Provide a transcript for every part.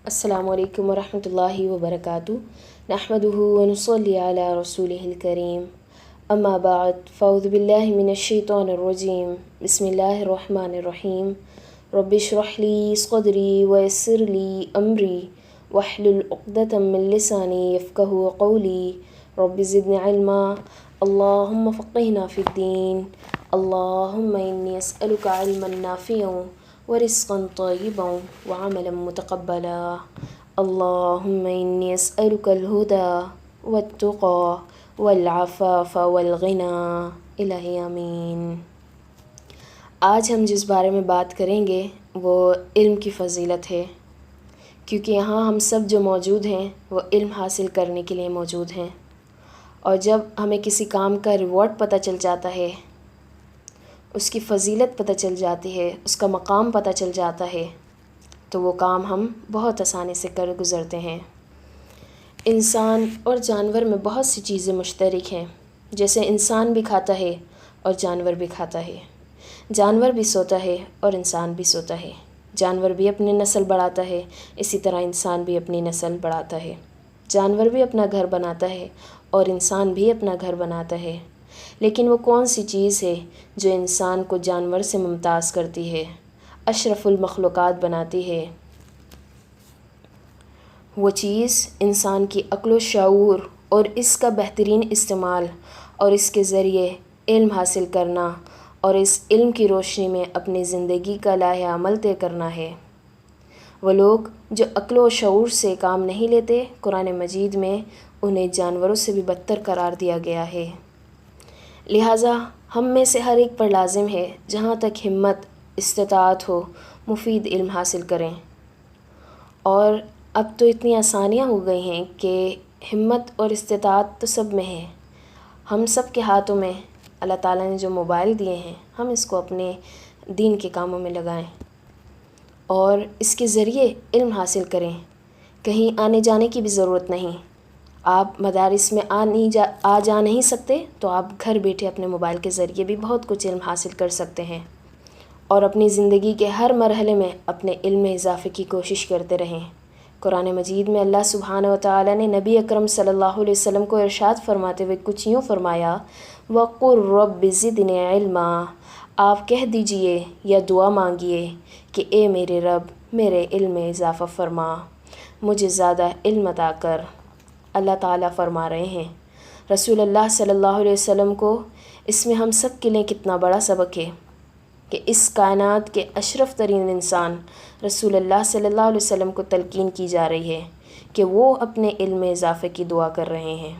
السلام علیکم ورحمۃ اللہ وبرکاتہ نحمدہ ونصلی علی رسولہ الکریم اما بعد فاعوذ باللہ من الشیطان الرجیم بسم اللہ الرحمن الرحیم رب اشرح لی صدری ویسر لی امری واحلل عقدۃ من لسانی یفقہوا قولی رب زدنی علما اللہم فقہنا فی الدین اللہم انی اسألک علما نافعا ورزقا طیبا وعملا متقبلا اللہم انی اسألک الہدی والتقی والعفاف والغنی الہی آمین۔ آج ہم جس بارے میں بات کریں گے وہ علم کی فضیلت ہے، کیونکہ یہاں ہم سب جو موجود ہیں وہ علم حاصل کرنے کے لیے موجود ہیں، اور جب ہمیں کسی کام کا ریوارڈ پتہ چل جاتا ہے، اس کی فضیلت پتہ چل جاتی ہے، اس کا مقام پتہ چل جاتا ہے، تو وہ کام ہم بہت آسانی سے کر گزرتے ہیں۔ انسان اور جانور میں بہت سی چیزیں مشترک ہیں، جیسے انسان بھی کھاتا ہے اور جانور بھی کھاتا ہے، جانور بھی سوتا ہے اور انسان بھی سوتا ہے، جانور بھی اپنی نسل بڑھاتا ہے، اسی طرح انسان بھی اپنی نسل بڑھاتا ہے، جانور بھی اپنا گھر بناتا ہے اور انسان بھی اپنا گھر بناتا ہے۔ لیکن وہ کون سی چیز ہے جو انسان کو جانور سے ممتاز کرتی ہے، اشرف المخلوقات بناتی ہے؟ وہ چیز انسان کی عقل و شعور اور اس کا بہترین استعمال اور اس کے ذریعے علم حاصل کرنا اور اس علم کی روشنی میں اپنی زندگی کا لائحہ عمل طے کرنا ہے۔ وہ لوگ جو عقل و شعور سے کام نہیں لیتے، قرآن مجید میں انہیں جانوروں سے بھی بدتر قرار دیا گیا ہے۔ لہٰذا ہم میں سے ہر ایک پر لازم ہے جہاں تک ہمت استطاعت ہو مفید علم حاصل کریں، اور اب تو اتنی آسانیاں ہو گئی ہیں کہ ہمت اور استطاعت تو سب میں ہے۔ ہم سب کے ہاتھوں میں اللہ تعالیٰ نے جو موبائل دیے ہیں، ہم اس کو اپنے دین کے کاموں میں لگائیں اور اس کے ذریعے علم حاصل کریں۔ کہیں آنے جانے کی بھی ضرورت نہیں، آپ مدارس میں آ جا نہیں سکتے تو آپ گھر بیٹھے اپنے موبائل کے ذریعے بھی بہت کچھ علم حاصل کر سکتے ہیں، اور اپنی زندگی کے ہر مرحلے میں اپنے علم میں اضافے کی کوشش کرتے رہیں۔ قرآن مجید میں اللہ سبحانہ وتعالیٰ نے نبی اکرم صلی اللہ علیہ وسلم کو ارشاد فرماتے ہوئے کچھ یوں فرمایا، وَقُلْ رَبِّ زِدْنِی عِلْمًا، آپ کہہ دیجئے یا دعا مانگیے کہ اے میرے رب میرے علم میں اضافہ فرما، مجھے زیادہ علم عطا کر۔ اللہ تعالیٰ فرما رہے ہیں رسول اللہ صلی اللہ علیہ وسلم کو، اس میں ہم سب کے لیے کتنا بڑا سبق ہے کہ اس کائنات کے اشرف ترین انسان رسول اللہ صلی اللہ علیہ وسلم کو تلقین کی جا رہی ہے کہ وہ اپنے علم میں اضافے کی دعا کر رہے ہیں۔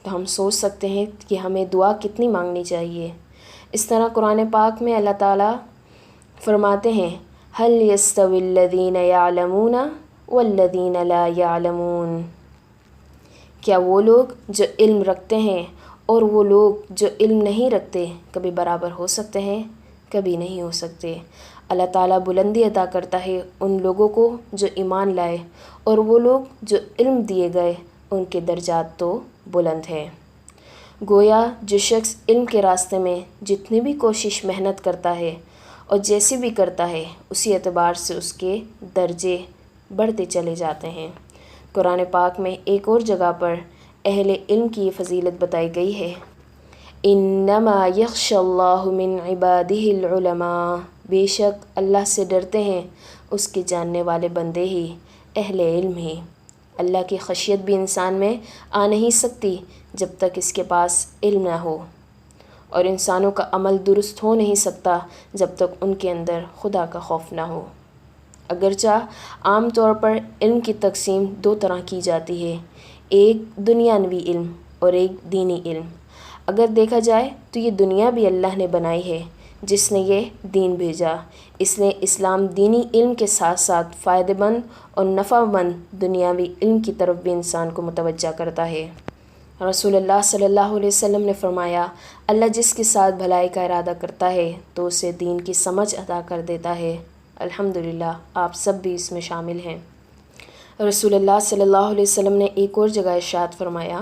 تو ہم سوچ سکتے ہیں کہ ہمیں دعا کتنی مانگنی چاہیے۔ اس طرح قرآن پاک میں اللہ تعالیٰ فرماتے ہیں، هَلْ يَسْتَوِي الَّذِينَ يَعْلَمُونَ وَالَّذِينَ لَا يَعْلَمُونَ، کیا وہ لوگ جو علم رکھتے ہیں اور وہ لوگ جو علم نہیں رکھتے کبھی برابر ہو سکتے ہیں؟ کبھی نہیں ہو سکتے۔ اللہ تعالیٰ بلندی عطا کرتا ہے ان لوگوں کو جو ایمان لائے، اور وہ لوگ جو علم دیے گئے ان کے درجات تو بلند ہیں۔ گویا جو شخص علم کے راستے میں جتنی بھی کوشش محنت کرتا ہے اور جیسی بھی کرتا ہے، اسی اعتبار سے اس کے درجے بڑھتے چلے جاتے ہیں۔ قرآن پاک میں ایک اور جگہ پر اہل علم کی یہ فضیلت بتائی گئی ہے، انما یخشی اللہ من عبادہ العلماء، بے شک اللہ سے ڈرتے ہیں اس کے جاننے والے بندے ہی، اہل علم ہی۔ اللہ کی خشیت بھی انسان میں آ نہیں سکتی جب تک اس کے پاس علم نہ ہو، اور انسانوں کا عمل درست ہو نہیں سکتا جب تک ان کے اندر خدا کا خوف نہ ہو۔ اگرچہ عام طور پر علم کی تقسیم دو طرح کی جاتی ہے، ایک دنیاوی علم اور ایک دینی علم۔ اگر دیکھا جائے تو یہ دنیا بھی اللہ نے بنائی ہے جس نے یہ دین بھیجا، اس لیے اسلام دینی علم کے ساتھ ساتھ فائدہ مند اور نفع مند دنیاوی علم کی طرف بھی انسان کو متوجہ کرتا ہے۔ رسول اللہ صلی اللہ علیہ وسلم نے فرمایا، اللہ جس کے ساتھ بھلائی کا ارادہ کرتا ہے تو اسے دین کی سمجھ عطا کر دیتا ہے۔ الحمدللہ آپ سب بھی اس میں شامل ہیں۔ رسول اللہ صلی اللہ علیہ وسلم نے ایک اور جگہ ارشاد فرمایا،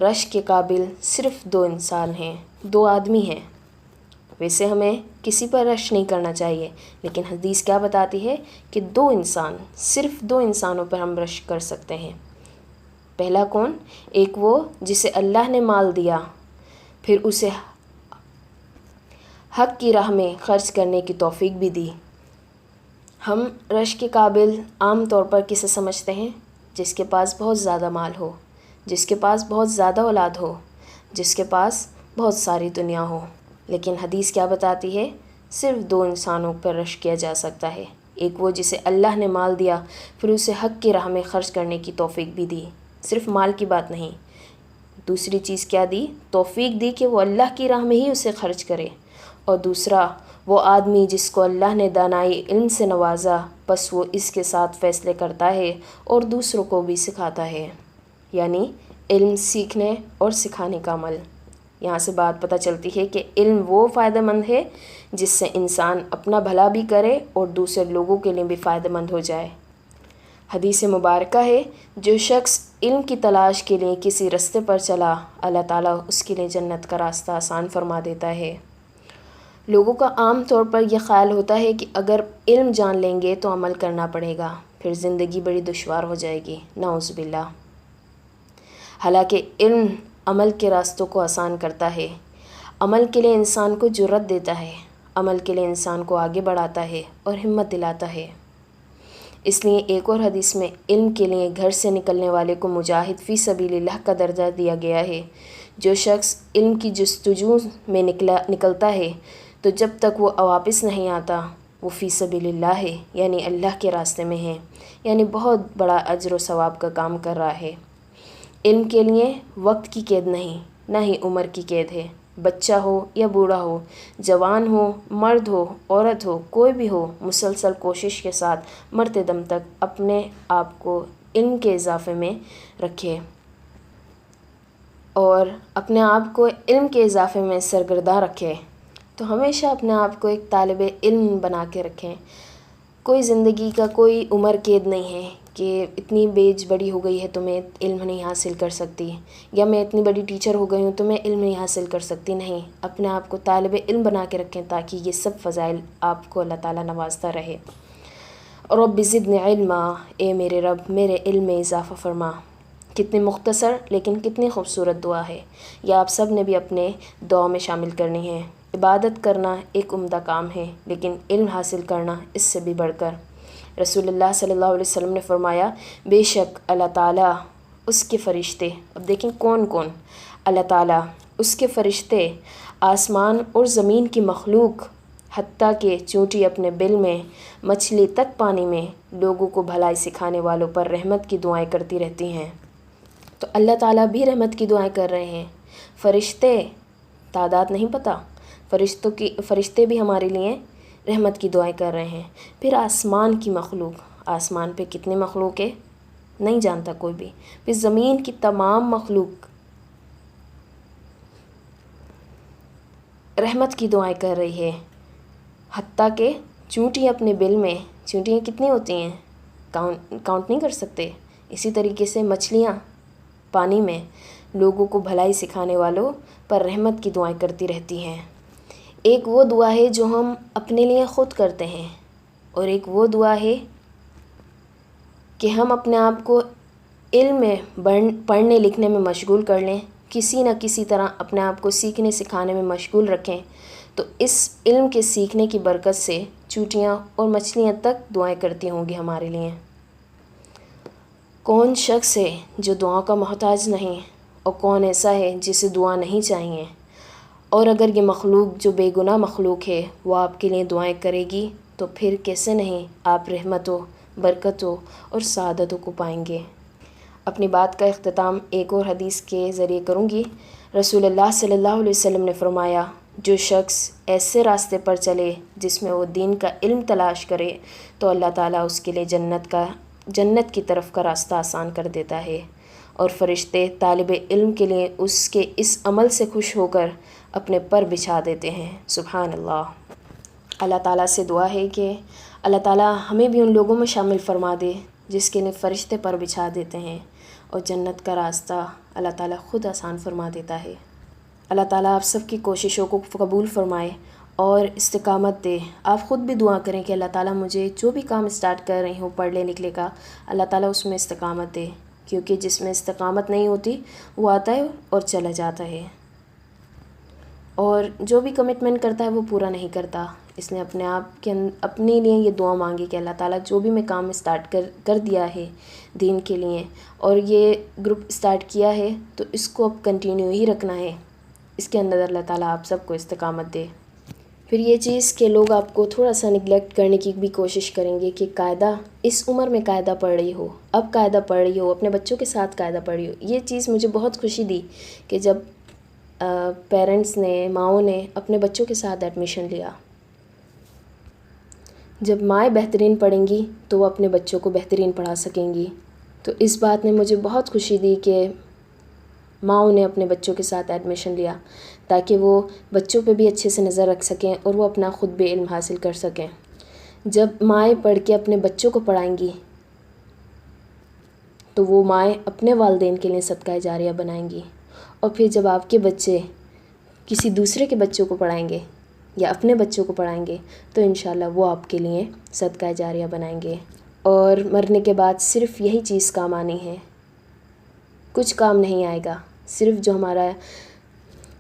رشک کے قابل صرف دو انسان ہیں، دو آدمی ہیں، ویسے ہمیں کسی پر رشک نہیں کرنا چاہیے، لیکن حدیث کیا بتاتی ہے کہ صرف دو انسانوں پر ہم رشک کر سکتے ہیں۔ پہلا کون؟ ایک وہ جسے اللہ نے مال دیا، پھر اسے حق کی راہ میں خرچ کرنے کی توفیق بھی دی۔ ہم رشک کے قابل عام طور پر کسے سمجھتے ہیں؟ جس کے پاس بہت زیادہ مال ہو، جس کے پاس بہت زیادہ اولاد ہو، جس کے پاس بہت ساری دنیا ہو۔ لیکن حدیث کیا بتاتی ہے؟ صرف دو انسانوں پر رشک کیا جا سکتا ہے، ایک وہ جسے اللہ نے مال دیا، پھر اسے حق کی راہ میں خرچ کرنے کی توفیق بھی دی۔ صرف مال کی بات نہیں، دوسری چیز کیا دی؟ توفیق دی کہ وہ اللہ کی راہ میں ہی اسے خرچ کرے۔ اور دوسرا وہ آدمی جس کو اللہ نے دانائی علم سے نوازا، بس وہ اس کے ساتھ فیصلے کرتا ہے اور دوسروں کو بھی سکھاتا ہے، یعنی علم سیکھنے اور سکھانے کا عمل۔ یہاں سے بات پتہ چلتی ہے کہ علم وہ فائدہ مند ہے جس سے انسان اپنا بھلا بھی کرے اور دوسرے لوگوں کے لیے بھی فائدہ مند ہو جائے۔ حدیث مبارکہ ہے، جو شخص علم کی تلاش کے لیے کسی راستے پر چلا، اللہ تعالیٰ اس کے لیے جنت کا راستہ آسان فرما دیتا ہے۔ لوگوں کا عام طور پر یہ خیال ہوتا ہے کہ اگر علم جان لیں گے تو عمل کرنا پڑے گا، پھر زندگی بڑی دشوار ہو جائے گی، نعوذ باللہ۔ حالانکہ علم عمل کے راستوں کو آسان کرتا ہے، عمل کے لیے انسان کو جرأت دیتا ہے، عمل کے لیے انسان کو آگے بڑھاتا ہے اور ہمت دلاتا ہے۔ اس لیے ایک اور حدیث میں علم کے لیے گھر سے نکلنے والے کو مجاہد فی سبیل اللہ کا درجہ دیا گیا ہے۔ جو شخص علم کی جستجو میں نکلتا ہے تو جب تک وہ واپس نہیں آتا، وہ فی سبیل اللہ ہے، یعنی اللہ کے راستے میں ہے، یعنی بہت بڑا اجر و ثواب کا کام کر رہا ہے۔ علم کے لیے وقت کی قید نہیں، نہ ہی عمر کی قید ہے۔ بچہ ہو یا بوڑھا ہو، جوان ہو، مرد ہو، عورت ہو، کوئی بھی ہو، مسلسل کوشش کے ساتھ مرتے دم تک اپنے آپ کو علم کے اضافے میں رکھے اور اپنے آپ کو علم کے اضافے میں سرگرداں رکھے، تو ہمیشہ اپنے آپ کو ایک طالب علم بنا کے رکھیں۔ کوئی زندگی کا کوئی عمر قید نہیں ہے کہ اتنی ایج بڑی ہو گئی ہے تو میں علم نہیں حاصل کر سکتی، یا میں اتنی بڑی ٹیچر ہو گئی ہوں تو میں علم نہیں حاصل کر سکتی۔ نہیں، اپنے آپ کو طالب علم بنا کے رکھیں تاکہ یہ سب فضائل آپ کو اللہ تعالیٰ نوازتا رہے۔ رب زدنی علما، اے میرے رب میرے علم میں اضافہ فرما۔ کتنی مختصر لیکن کتنی خوبصورت دعا ہے، یہ آپ سب نے بھی اپنے دعا میں شامل کرنی ہے۔ عبادت کرنا ایک عمدہ کام ہے، لیکن علم حاصل کرنا اس سے بھی بڑھ کر۔ رسول اللہ صلی اللہ علیہ وسلم نے فرمایا، بے شک اللہ تعالیٰ، اس کے فرشتے، اب دیکھیں کون کون، اللہ تعالیٰ، اس کے فرشتے، آسمان اور زمین کی مخلوق، حتیٰ کہ چونٹی اپنے بل میں، مچھلی تک پانی میں، لوگوں کو بھلائی سکھانے والوں پر رحمت کی دعائیں کرتی رہتی ہیں۔ تو اللہ تعالیٰ بھی رحمت کی دعائیں کر رہے ہیں۔ فرشتے، تعداد نہیں پتہ، فرشتے بھی ہمارے لیے رحمت کی دعائیں کر رہے ہیں۔ پھر آسمان کی مخلوق، آسمان پہ کتنی مخلوق ہے نہیں جانتا کوئی بھی۔ پھر زمین کی تمام مخلوق رحمت کی دعائیں کر رہی ہے، حتیٰ کہ چونٹی اپنے بل میں، چونٹیاں کتنی ہوتی ہیں کاؤنٹ نہیں کر سکتے، اسی طریقے سے مچھلیاں پانی میں لوگوں کو بھلائی سکھانے والوں پر رحمت کی دعائیں کرتی رہتی ہیں۔ ایک وہ دعا ہے جو ہم اپنے لیے خود کرتے ہیں، اور ایک وہ دعا ہے کہ ہم اپنے آپ کو علم میں پڑھنے لکھنے میں مشغول کر لیں، کسی نہ کسی طرح اپنے آپ کو سیکھنے سکھانے میں مشغول رکھیں، تو اس علم کے سیکھنے کی برکت سے چونٹیاں اور مچھلیاں تک دعائیں کرتی ہوں گی ہمارے لیے۔ کون شخص ہے جو دعاؤں کا محتاج نہیں، اور کون ایسا ہے جسے دعا نہیں چاہیے؟ اور اگر یہ مخلوق جو بے گناہ مخلوق ہے وہ آپ کے لیے دعائیں کرے گی تو پھر کیسے نہیں آپ رحمتوں، برکتوں اور سعادتوں کو پائیں گے۔ اپنی بات کا اختتام ایک اور حدیث کے ذریعے کروں گی۔ رسول اللہ صلی اللہ علیہ وسلم نے فرمایا، جو شخص ایسے راستے پر چلے جس میں وہ دین کا علم تلاش کرے تو اللہ تعالیٰ اس کے لیے جنت کی طرف کا راستہ آسان کر دیتا ہے، اور فرشتے طالب علم کے لیے اس کے اس عمل سے خوش ہو کر اپنے پر بچھا دیتے ہیں۔ سبحان اللہ۔ اللہ تعالیٰ سے دعا ہے کہ اللہ تعالیٰ ہمیں بھی ان لوگوں میں شامل فرما دے جس کے لیے فرشتے پر بچھا دیتے ہیں، اور جنت کا راستہ اللہ تعالیٰ خود آسان فرما دیتا ہے۔ اللہ تعالیٰ آپ سب کی کوششوں کو قبول فرمائے اور استقامت دے۔ آپ خود بھی دعا کریں کہ اللہ تعالیٰ مجھے جو بھی کام اسٹارٹ کر رہی ہوں پڑھنے لکھنے کا، اللہ تعالیٰ اس میں استقامت دے، کیونکہ جس میں استقامت نہیں ہوتی وہ آتا ہے اور چلا جاتا ہے، اور جو بھی کمٹمنٹ کرتا ہے وہ پورا نہیں کرتا۔ اس نے اپنے آپ کے اپنے لیے یہ دعا مانگی کہ اللہ تعالیٰ جو بھی میں کام اسٹارٹ کر دیا ہے دین کے لیے، اور یہ گروپ اسٹارٹ کیا ہے تو اس کو اب کنٹینیو ہی رکھنا ہے، اس کے اندر اللہ تعالیٰ آپ سب کو استقامت دے۔ پھر یہ چیز کہ لوگ آپ کو تھوڑا سا نگلیکٹ کرنے کی بھی کوشش کریں گے کہ قاعدہ اس عمر میں قاعدہ پڑھ رہی ہو، اب قاعدہ پڑھ رہی ہو، اپنے بچوں کے ساتھ قاعدہ پڑھ رہی ہو۔ یہ چیز مجھے بہت خوشی دی کہ جب پیرنٹس نے، ماؤں نے اپنے بچوں کے ساتھ ایڈمیشن لیا۔ جب مائیں بہترین پڑھیں گی تو وہ اپنے بچوں کو بہترین پڑھا سکیں گی۔ تو اس بات نے مجھے بہت خوشی دی کہ ماؤں نے اپنے بچوں کے ساتھ ایڈمیشن لیا، تاکہ وہ بچوں پہ بھی اچھے سے نظر رکھ سکیں اور وہ اپنا خود بھی علم حاصل کر سکیں۔ جب مائیں پڑھ کے اپنے بچوں کو پڑھائیں گی تو وہ مائیں اپنے والدین کے لیے صدقہ جاریہ بنائیں گی، اور پھر جب آپ کے بچے کسی دوسرے کے بچوں کو پڑھائیں گے یا اپنے بچوں کو پڑھائیں گے تو انشاءاللہ وہ آپ کے لیے صدقہ جاریہ بنائیں گے، اور مرنے کے بعد صرف یہی چیز کام آنی ہے، کچھ کام نہیں آئے گا۔ صرف جو ہمارا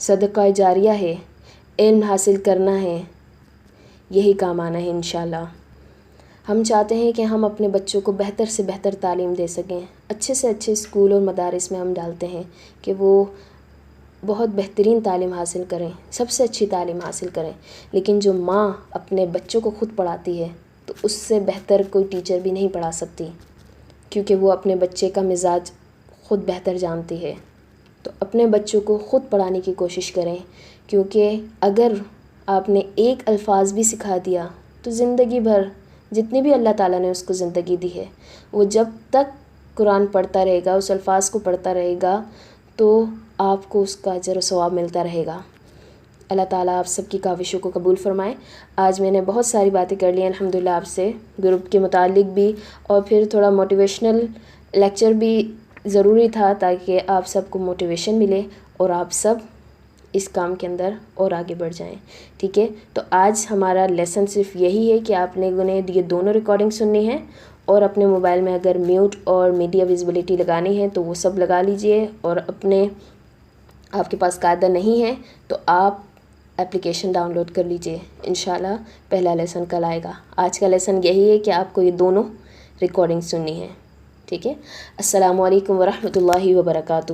صدقہ جاریہ ہے، علم حاصل کرنا ہے، یہی کام آنا ہے انشاءاللہ۔ ہم چاہتے ہیں کہ ہم اپنے بچوں کو بہتر سے بہتر تعلیم دے سکیں، اچھے سے اچھے اسکول اور مدارس میں ہم ڈالتے ہیں کہ وہ بہت بہترین تعلیم حاصل کریں، سب سے اچھی تعلیم حاصل کریں، لیکن جو ماں اپنے بچوں کو خود پڑھاتی ہے تو اس سے بہتر کوئی ٹیچر بھی نہیں پڑھا سکتی، کیونکہ وہ اپنے بچے کا مزاج خود بہتر جانتی ہے۔ تو اپنے بچوں کو خود پڑھانے کی کوشش کریں، کیونکہ اگر آپ نے ایک الفاظ بھی سکھا دیا تو زندگی بھر جتنی بھی اللہ تعالیٰ نے اس کو زندگی دی ہے، وہ جب تک قرآن پڑھتا رہے گا، اس الفاظ کو پڑھتا رہے گا، تو آپ کو اس کا اجر و ثواب ملتا رہے گا۔ اللہ تعالیٰ آپ سب کی کاوشوں کو قبول فرمائے۔ آج میں نے بہت ساری باتیں کر لی الحمدللہ آپ سے، گروپ کے متعلق بھی، اور پھر تھوڑا موٹیویشنل لیکچر بھی ضروری تھا تاکہ آپ سب کو موٹیویشن ملے اور آپ سب اس کام کے اندر اور آگے بڑھ جائیں، ٹھیک ہے؟ تو آج ہمارا لیسن صرف یہی ہے کہ آپ لوگوں نے یہ دونوں ریکارڈنگ سننی ہے، اور اپنے موبائل میں اگر میوٹ اور میڈیا ویزیبلٹی لگانی ہے تو وہ سب لگا لیجئے، اور آپ کے پاس قاعدہ نہیں ہے تو آپ اپلیکیشن ڈاؤن لوڈ کر لیجئے۔ انشاءاللہ پہلا لیسن کل آئے گا۔ آج کا لیسن یہی ہے کہ آپ کو یہ دونوں ریکارڈنگ سننی ہے، ٹھیک ہے؟ السلام علیکم ورحمۃ اللہ وبرکاتہ۔